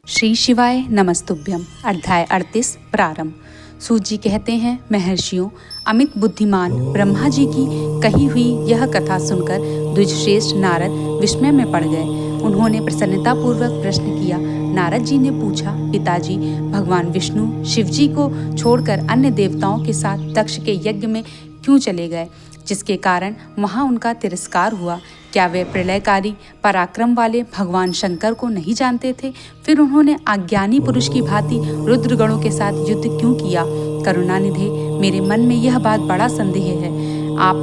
श्री शिवाय नमस्तुभ्यम। अध्याय 38 प्रारंभ। सूत जी कहते हैं, महर्षियों, अमित बुद्धिमान ब्रह्मा जी की कही हुई यह कथा सुनकर द्विजश्रेष्ठ नारद विस्मय में पड़ गए। उन्होंने प्रसन्नतापूर्वक प्रश्न किया। नारद जी ने पूछा, पिताजी, भगवान विष्णु शिव जी को छोड़कर अन्य देवताओं के साथ दक्ष के यज्ञ में क्यों चले गए, जिसके कारण वहां उनका तिरस्कार हुआ? क्या वे प्रलयकारी पराक्रम वाले भगवान शंकर को नहीं जानते थे? फिर उन्होंने अज्ञानी पुरुष की भांति रुद्रगणों के साथ युद्ध क्यों किया? करुणानिधे, मेरे मन में यह बात बड़ा संदेह है। आप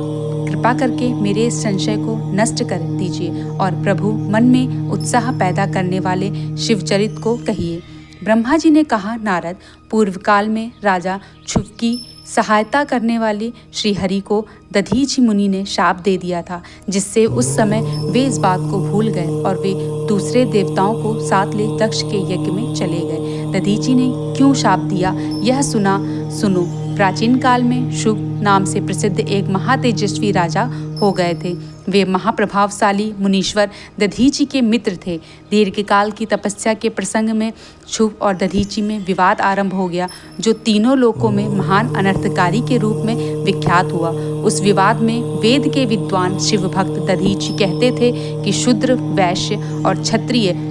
कृपा करके मेरे इस संशय को नष्ट कर दीजिए और प्रभु मन में उत्साह पैदा करने वाले शिवचरित को कहिए। ब्रह्मा जी ने कहा, नारद, पूर्व काल में राजा क्षुभ की सहायता करने वाले श्रीहरि को दधीचि मुनि ने शाप दे दिया था, जिससे उस समय वे इस बात को भूल गए और वे दूसरे देवताओं को साथ ले दक्ष के यज्ञ में चले गए। दधीचि ने क्यों शाप दिया, यह सुनो। प्राचीन काल में शुभ नाम से प्रसिद्ध एक महातेजस्वी राजा हो गए थे। वे महाप्रभावशाली मुनीश्वर दधीचि के मित्र थे। दीर्घकाल की तपस्या के प्रसंग में शुभ और दधीचि में विवाद आरंभ हो गया, जो तीनों लोकों में महान अनर्थकारी के रूप में विख्यात हुआ। उस विवाद में वेद के विद्वान शिव भक्त दधीचि कहते थे कि शूद्र, वैश्य और क्षत्रिय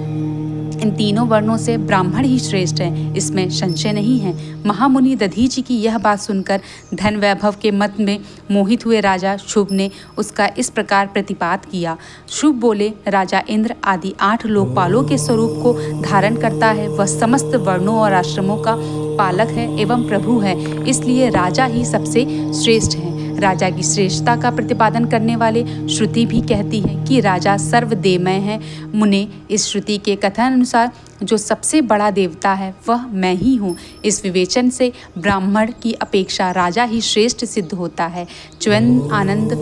इन तीनों वर्णों से ब्राह्मण ही श्रेष्ठ हैं, इसमें संशय नहीं है। महामुनि दधीचि की यह बात सुनकर धन वैभव के मत में मोहित हुए राजा शुभ ने उसका इस प्रकार प्रतिपाद किया। शुभ बोले, राजा इंद्र आदि 8 लोकपालों के स्वरूप को धारण करता है। वह समस्त वर्णों और आश्रमों का पालक है एवं प्रभु है, इसलिए राजा ही सबसे श्रेष्ठ है। राजा की श्रेष्ठता का प्रतिपादन करने वाले श्रुति भी कहती है कि राजा सर्वदेवमय है। मुने, इस श्रुति के कथन अनुसार जो सबसे बड़ा देवता है वह मैं ही हूँ। इस विवेचन से ब्राह्मण की अपेक्षा राजा ही श्रेष्ठ सिद्ध होता है। च्वन आनंद,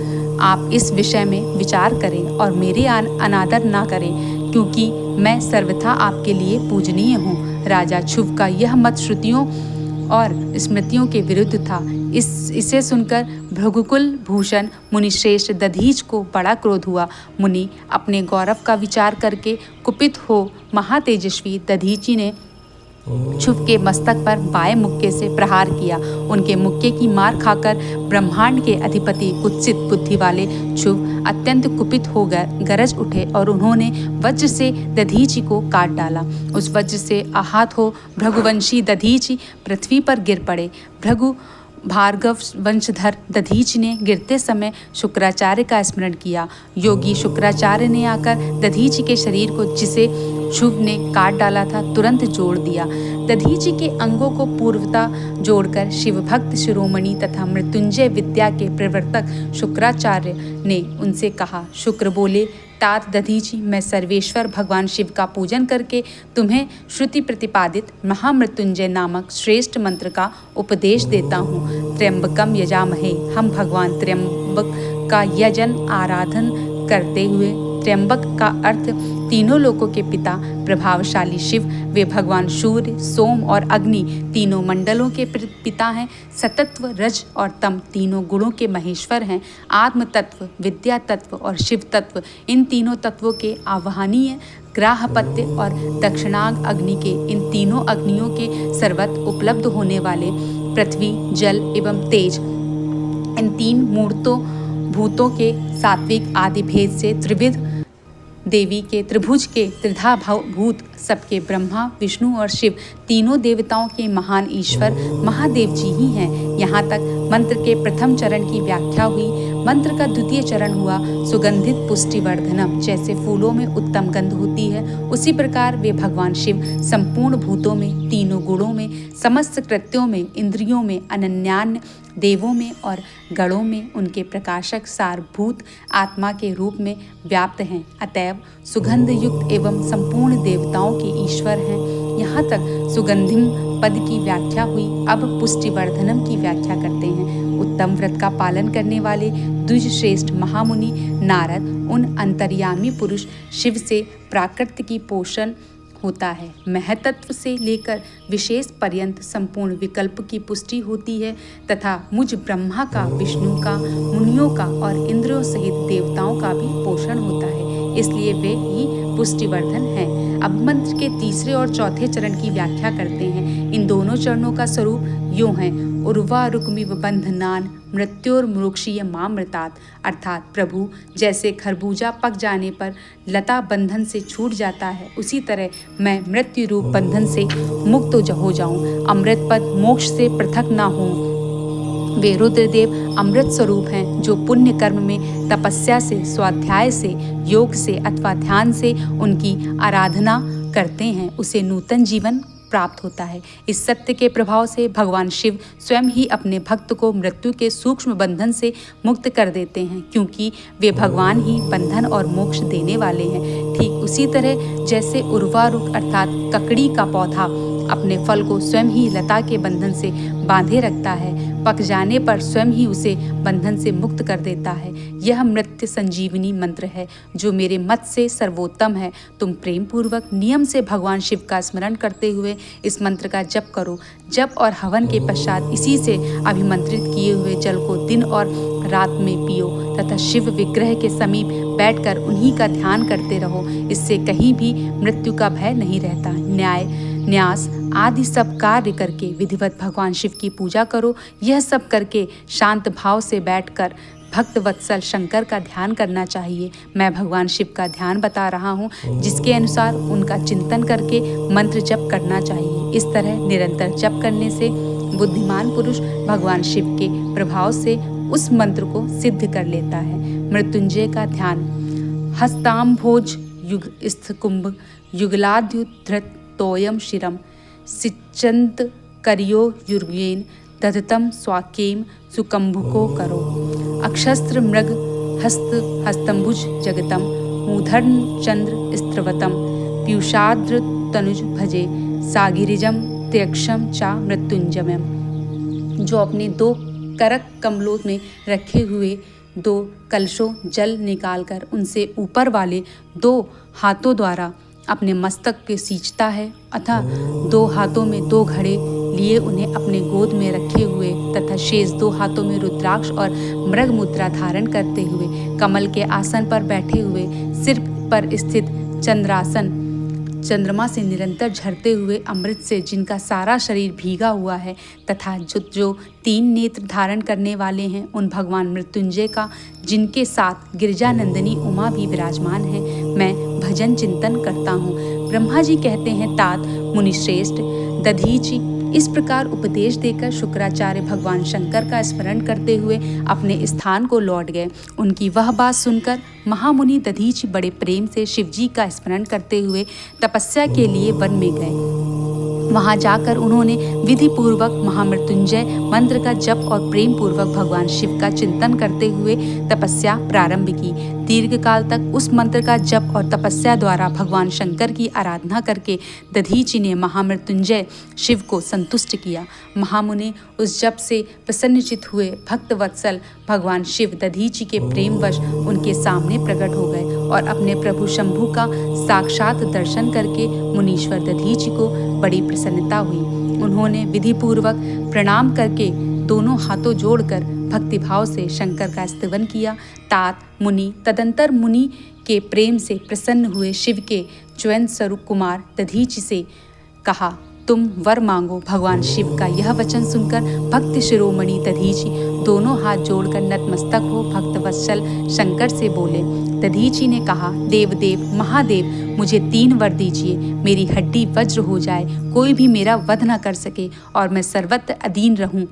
आप इस विषय में विचार करें और मेरे अनादर ना करें, क्योंकि मैं सर्वथा आपके लिए पूजनीय हूँ। राजा क्षुभ का यह मत श्रुतियों और स्मृतियों के विरुद्ध था। इसे सुनकर भृगुकुल भूषण मुनिश्रेष्ठ दधीच को बड़ा क्रोध हुआ। मुनि अपने गौरव का विचार करके कुपित हो महातेजस्वी दधीचि ने क्षुभ के मस्तक पर बाएं मुक्के से प्रहार किया। उनके मुक्के की मार खाकर ब्रह्मांड के अधिपति कुत्सित बुद्धि वाले क्षुभ अत्यंत कुपित हो गरज उठे और उन्होंने वज्र से दधीचि को काट डाला। उस वज्र से आहत हो भृगुवंशी दधीचि पृथ्वी पर गिर पड़े। भृगु भार्गव वंशधर दधीचि ने गिरते समय शुक्राचार्य का स्मरण किया। योगी शुक्राचार्य ने आकर दधीचि के शरीर को, जिसे शुभ ने काट डाला था, तुरंत जोड़ दिया। दधीचि के अंगों को पूर्वता जोड़कर शिवभक्त शिरोमणि तथा मृत्युंजय विद्या के प्रवर्तक शुक्राचार्य ने उनसे कहा। शुक्र बोले, तात दधीचि, मैं सर्वेश्वर भगवान शिव का पूजन करके तुम्हें श्रुति प्रतिपादित महामृत्युंजय नामक श्रेष्ठ मंत्र का उपदेश देता हूँ। त्र्यंबकम यजामहे, हम भगवान त्र्यंबक का यजन आराधन करते हुए, त्र्यंबक का अर्थ तीनों लोकों के पिता प्रभावशाली शिव, वे भगवान सूर्य, सोम और अग्नि तीनों मंडलों के पिता हैं। सतत्व, रज और तम तीनों गुणों के महेश्वर हैं। आत्म तत्व, विद्या तत्व और शिव तत्व, इन तीनों तत्वों के आवाहनीय ग्राहपत्य और दक्षिणाग अग्नि के, इन तीनों अग्नियों के सर्वत उपलब्ध होने वाले पृथ्वी, जल एवं तेज, इन 3 मूर्तों भूतों के सात्विक आदि भेद से त्रिविध देवी के, त्रिभुज के त्रिधा भूत सबके, ब्रह्मा, विष्णु और शिव तीनों देवताओं के महान ईश्वर महादेव जी ही हैं। यहाँ तक मंत्र के प्रथम चरण की व्याख्या हुई। मंत्र का द्वितीय चरण हुआ सुगंधित पुष्टिवर्धनम। जैसे फूलों में उत्तम गंध होती है, उसी प्रकार वे भगवान शिव संपूर्ण भूतों में, तीनों गुणों में, समस्त कृत्यों में, इंद्रियों में, अनन्यान्य देवों में और गणों में उनके प्रकाशक सारभूत आत्मा के रूप में व्याप्त हैं। अतएव सुगंध युक्त एवं संपूर्ण देवताओं के ईश्वर हैं। यहाँ तक सुगंधिम पद की व्याख्या हुई। अब पुष्टिवर्धनम की व्याख्या करते हैं। उत्तम व्रत का पालन करने वाले द्विजश्रेष्ठ महामुनि नारद उन अंतर्यामी पुरुष शिव से प्राकृत की पोषण होता है। महतत्व से लेकर विशेष पर्यंत संपूर्ण विकल्प की पुष्टि होती है तथा मुझ ब्रह्मा का, विष्णु का, मुनियों का और इंद्रियों सहित देवताओं का भी पोषण होता है। इसलिए वे ही पुष्टिवर्धन हैं। अब मंत्र के तीसरे और चौथे चरण की व्याख्या करते हैं। इन दोनों चरणों का स्वरूप यूं है: उर्वा रुक्मिव बंधनान मृत्योर्मोक्षीय मामृतात्, अर्थात प्रभु, जैसे खरबूजा पक जाने पर लता बंधन से छूट जाता है, उसी तरह मैं मृत्यु रूप बंधन से मुक्त हो जाऊं, अमृत पद मोक्ष से पृथक ना हूं। वे रुद्रदेव अमृत स्वरूप हैं, जो पुण्य कर्म में तपस्या से, स्वाध्याय से, योग से अथवा ध्यान से उनकी आराधना करते हैं, उसे नूतन जीवन प्राप्त होता है। इस सत्य के प्रभाव से भगवान शिव स्वयं ही अपने भक्त को मृत्यु के सूक्ष्म बंधन से मुक्त कर देते हैं, क्योंकि वे भगवान ही बंधन और मोक्ष देने वाले हैं। ठीक उसी तरह जैसे उर्वारुक अर्थात ककड़ी का पौधा अपने फल को स्वयं ही लता के बंधन से बांधे रखता है, पक जाने पर स्वयं ही उसे बंधन से मुक्त कर देता है। यह मृत्यु संजीवनी मंत्र है, जो मेरे मत से सर्वोत्तम है। तुम प्रेम पूर्वक नियम से भगवान शिव का स्मरण करते हुए इस मंत्र का जप करो। जप और हवन के पश्चात इसी से अभिमंत्रित किए हुए जल को दिन और रात में पियो तथा शिव विग्रह के समीप बैठकर उन्हीं का ध्यान करते रहो। इससे कहीं भी मृत्यु का भय नहीं रहता। न्याय, न्यास आदि सब कार्य करके विधिवत भगवान शिव की पूजा करो। यह सब करके शांत भाव से बैठकर भक्त वत्सल शंकर का ध्यान करना चाहिए। मैं भगवान शिव का ध्यान बता रहा हूँ, जिसके अनुसार उनका चिंतन करके मंत्र जप करना चाहिए। इस तरह निरंतर जप करने से बुद्धिमान पुरुष भगवान शिव के प्रभाव से उस मंत्र को सिद्ध कर लेता है। मृत्युंजय का ध्यान: हस्ताम्भोज युग स्थ कुंभ युगलाद्युधृत तोयम शिरम सिच्चंत करियो युर्गेन दधतम स्वाक्येम सुकंभुको करो। अक्षस्त्र मृग हस्त हस्तंभुज जगतम मूधर्न चंद्र स्त्रवतम पीयूषाद्र तनुज भजे सागिरिजम त्यक्षम चा मृत्युंजयम। जो अपने दो करक कमलों में रखे हुए दो कलशों जल निकालकर उनसे ऊपर वाले दो हाथों द्वारा अपने मस्तक के सींचता है, अतः दो हाथों में दो घड़े लिए उन्हें अपने गोद में रखे हुए तथा शेष दो हाथों में रुद्राक्ष और मृग मुद्रा धारण करते हुए कमल के आसन पर बैठे हुए सिर पर स्थित चंद्रासन चंद्रमा से निरंतर झरते हुए अमृत से जिनका सारा शरीर भीगा हुआ है तथा जो तीन नेत्र धारण करने वाले हैं, उन भगवान मृत्युंजय का जिनके साथ गिरिजानंदिनी उमा भी विराजमान है, मैं भजन चिंतन करता हूँ। ब्रह्मा जी कहते हैं, तात मुनिश्रेष्ठ दधीचि इस प्रकार उपदेश देकर शुक्राचार्य भगवान शंकर का स्मरण करते हुए अपने स्थान को लौट गए। उनकी वह बात सुनकर महामुनि दधीचि बड़े प्रेम से शिवजी का स्मरण करते हुए तपस्या के लिए वन में गए। वहां जाकर उन्होंने विधि पूर्वक महामृत्युंजय मंत्र का जप और प्रेम पूर्वक भगवान शिव का चिंतन करते हुए तपस्या प्रारंभ की। दीर्घ काल तक उस मंत्र का जप और तपस्या द्वारा भगवान शंकर की आराधना करके दधीचि ने महामृत्युंजय शिव को संतुष्ट किया। महामुनि उस जप से प्रसन्नचित हुए। भक्त वत्सल भगवान शिव दधीचि के प्रेमवश उनके सामने प्रकट हो गए और अपने प्रभु शंभु का साक्षात दर्शन करके मुनीश्वर दधीचि को बड़ी प्रसन्नता हुई। उन्होंने विधि पूर्वक प्रणाम करके दोनों हाथों जोड़कर भक्तिभाव से शंकर का स्तवन किया। तात मुनि तदंतर मुनि के प्रेम से प्रसन्न हुए शिव के च्वयं स्वरूप कुमार दधीचि से कहा, तुम वर मांगो। भगवान शिव का यह वचन सुनकर भक्त शिरोमणि दधीचि दोनों हाथ जोड़कर नतमस्तक हो भक्त वत्सल शंकर से बोले। दधीचि ने कहा, देवदेव महादेव, मुझे 3 वर दीजिए। मेरी हड्डी वज्र हो जाए, कोई भी मेरा वध न कर सके और मैं सर्वत्र अधीन रहूं,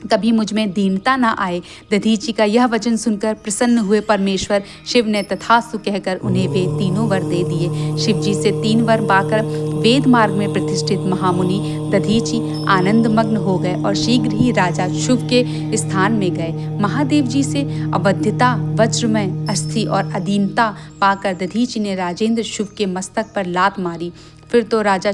कभी मुझ में दीनता न आए। दधीचि का यह वचन सुनकर प्रसन्न हुए परमेश्वर शिव ने तथास्तु कहकर उन्हें वे तीनों वर दे दिए। शिवजी से 3 वर पाकर वेद मार्ग में प्रतिष्ठित महामुनि दधीचि आनंद मग्न हो गए और शीघ्र ही राजा शुभ के स्थान में गए। महादेव जी से अबध्यता वज्रमय अस्थि और अधीनता पाकर दधीचि ने राजेंद्र शुभ के मस्तक पर लात मारी। फिर तो राजा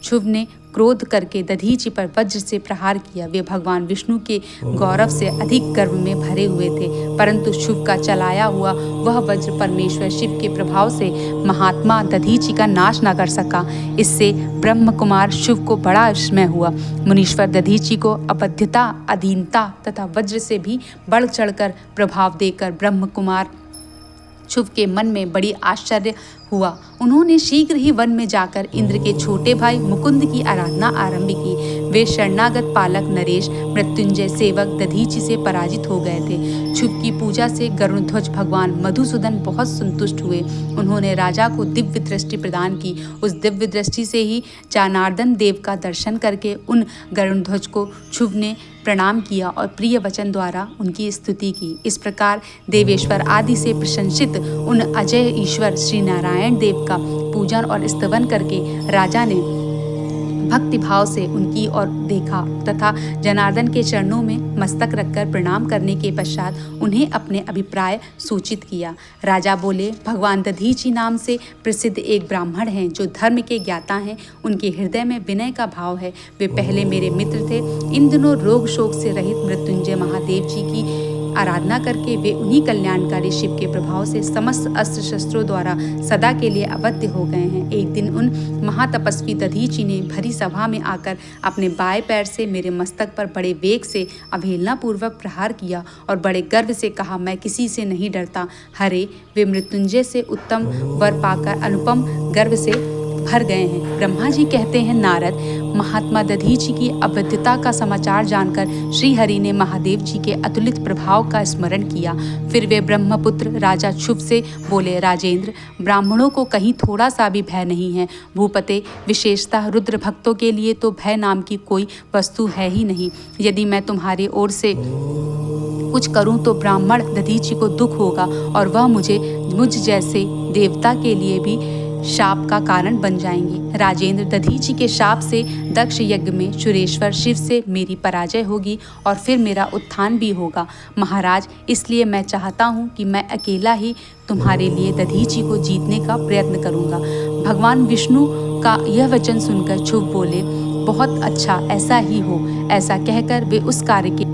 शुभ ने क्रोध करके दधीचि पर वज्र से प्रहार किया। वे भगवान विष्णु के गौरव से अधिक गर्व में भरे हुए थे, परंतु शुभ का चलाया हुआ वह वज्र परमेश्वर शिव के प्रभाव से महात्मा दधीचि का नाश न कर सका। इससे ब्रह्म कुमार शिव को बड़ा विस्मय हुआ। मुनीश्वर दधीचि को अबध्यता, अधीनता तथा वज्र से भी बढ़ चढ़कर प्रभाव देकर ब्रह्म कुमार शुभ के मन में बड़ी आश्चर्य हुआ। उन्होंने शीघ्र ही वन में जाकर इंद्र के छोटे भाई मुकुंद की आराधना आरंभ की। वे शरणागत पालक नरेश, मृत्युंजय सेवक दधीचि से पराजित हो गए थे। शुभ की पूजा से गरुड़ध्वज भगवान मधुसूदन बहुत संतुष्ट हुए। उन्होंने राजा को दिव्य दृष्टि प्रदान की। उस दिव्य दृष्टि से ही जनार्दन देव का दर्शन करके उन गरुड़ध्वज को शुभ ने प्रणाम किया और प्रिय वचन द्वारा उनकी स्तुति की। इस प्रकार देवेश्वर आदि से प्रशंसित उन अजय ईश्वर श्री नारायण देव का पूजन और स्तवन करके राजा ने भक्ति भाव से उनकी ओर देखा तथा जनार्दन के चरणों में मस्तक रखकर प्रणाम करने के पश्चात उन्हें अपने अभिप्राय सूचित किया। राजा बोले, भगवान दधीचि नाम से प्रसिद्ध एक ब्राह्मण हैं जो धर्म के ज्ञाता हैं। उनके हृदय में विनय का भाव है। वे पहले मेरे मित्र थे। इन दिनों रोग शोक से रहित मृत्युंजय महादेव जी की आराधना करके वे उन्हीं कल्याणकारी शिव के प्रभाव से समस्त अस्त्र शस्त्रों द्वारा सदा के लिए अवध्य हो गए हैं। एक दिन उन महातपस्वी दधीचि ने भरी सभा में आकर अपने बाएं पैर से मेरे मस्तक पर बड़े वेग से अवहेलना पूर्वक प्रहार किया और बड़े गर्व से कहा, मैं किसी से नहीं डरता। हरे, वे मृत्युंजय से उत्तम वर पाकर अनुपम गर्व से भर गए हैं। ब्रह्मा जी कहते हैं, नारद, महात्मा दधीचि की अवध्यता का समाचार जानकर श्री हरि ने महादेव जी के अतुलित प्रभाव का स्मरण किया। फिर वे ब्रह्मपुत्र राजा शुभ से बोले, राजेंद्र, ब्राह्मणों को कहीं थोड़ा सा भी भय नहीं है। भूपते, विशेषतः रुद्र भक्तों के लिए तो भय नाम की कोई वस्तु है ही नहीं। यदि मैं तुम्हारी ओर से कुछ करूं तो ब्राह्मण दधीचि को दुख होगा और वह मुझ जैसे देवता के लिए भी शाप का कारण बन जाएंगे। राजेंद्र, दधीचि के शाप से दक्ष यज्ञ में सुरेश्वर शिव से मेरी पराजय होगी और फिर मेरा उत्थान भी होगा। महाराज, इसलिए मैं चाहता हूँ कि मैं अकेला ही तुम्हारे लिए दधीचि को जीतने का प्रयत्न करूँगा। भगवान विष्णु का यह वचन सुनकर शुभ बोले, बहुत अच्छा, ऐसा ही हो। ऐसा कहकर वे उस कार्य के